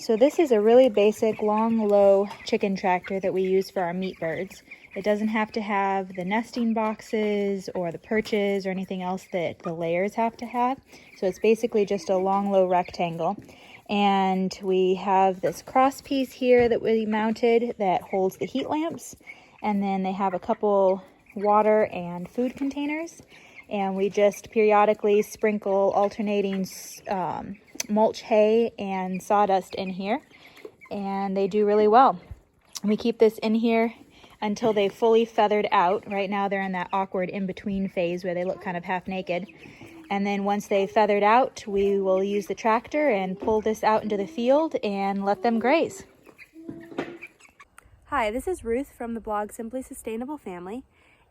So this is a really basic long, low chicken tractor that we use for our meat birds. It doesn't have to have the nesting boxes or the perches or anything else that the layers have to have. So it's basically just a long, low rectangle. And we have this cross piece here that we mounted that holds the heat lamps. And then they have a couple water and food containers. And we just periodically sprinkle alternating mulch hay and sawdust in here. And they do really well. We keep this in here until they fully feathered out. Right now they're in that awkward in-between phase where they look kind of half naked. And then once they feathered out, we will use the tractor and pull this out into the field and let them graze. Hi, this is Ruth from the blog Simply Sustainable Family,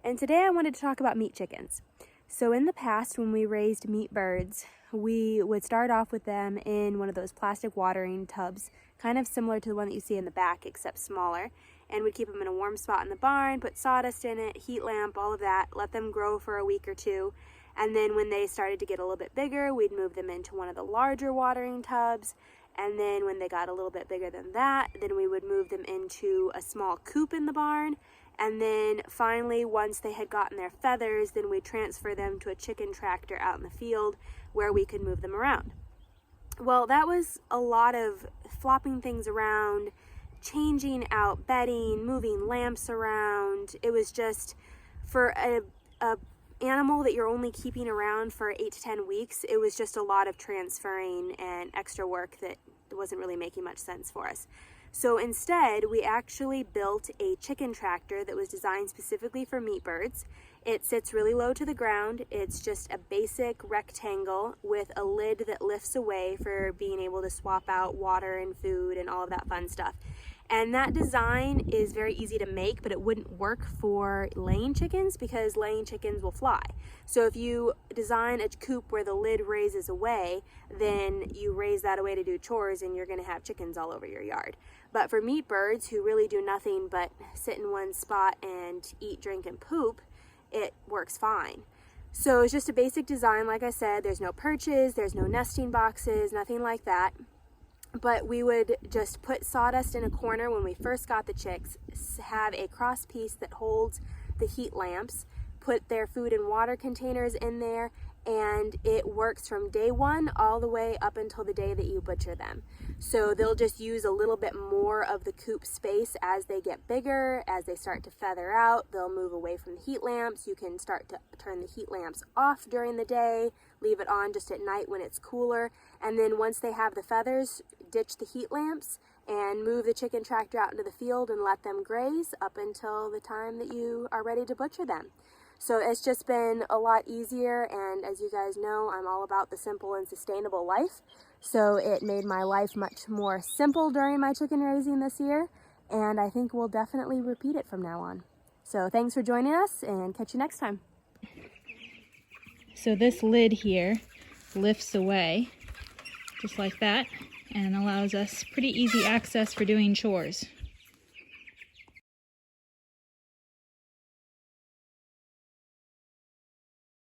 and today I wanted to talk about meat chickens. So in the past, when we raised meat birds, we would start off with them in one of those plastic watering tubs, kind of similar to the one that you see in the back, except smaller. And we'd keep them in a warm spot in the barn, put sawdust in it, heat lamp, all of that, let them grow for a week or two. And then when they started to get a little bit bigger, we'd move them into one of the larger watering tubs. And then when they got a little bit bigger than that, then we would move them into a small coop in the barn. And then finally, once they had gotten their feathers, then we'd transfer them to a chicken tractor out in the field where we could move them around. Well, that was a lot of flopping things around, changing out bedding, moving lamps around. It was just, for a animal that you're only keeping around for 8 to 10 weeks, it was just a lot of transferring and extra work that wasn't really making much sense for us. So instead, we actually built a chicken tractor that was designed specifically for meat birds. It sits really low to the ground. It's just a basic rectangle with a lid that lifts away for being able to swap out water and food and all of that fun stuff. And that design is very easy to make, but it wouldn't work for laying chickens because laying chickens will fly. So if you design a coop where the lid raises away, then you raise that away to do chores and you're going to have chickens all over your yard. But for meat birds who really do nothing but sit in one spot and eat, drink, and poop, it works fine. So it's just a basic design. Like I said, there's no perches, there's no nesting boxes, nothing like that. But we would just put sawdust in a corner when we first got the chicks, have a cross piece that holds the heat lamps, put their food and water containers in there, and it works from day one all the way up until the day that you butcher them. So they'll just use a little bit more of the coop space as they get bigger, as they start to feather out. They'll move away from the heat lamps. You can start to turn the heat lamps off during the day, leave it on just at night when it's cooler, and then once they have the feathers, ditch the heat lamps and move the chicken tractor out into the field and let them graze up until the time that you are ready to butcher them. So it's just been a lot easier, and as you guys know, I'm all about the simple and sustainable life. So it made my life much more simple during my chicken raising this year, and I think we'll definitely repeat it from now on. So thanks for joining us, and catch you next time. So this lid here lifts away just like that and allows us pretty easy access for doing chores.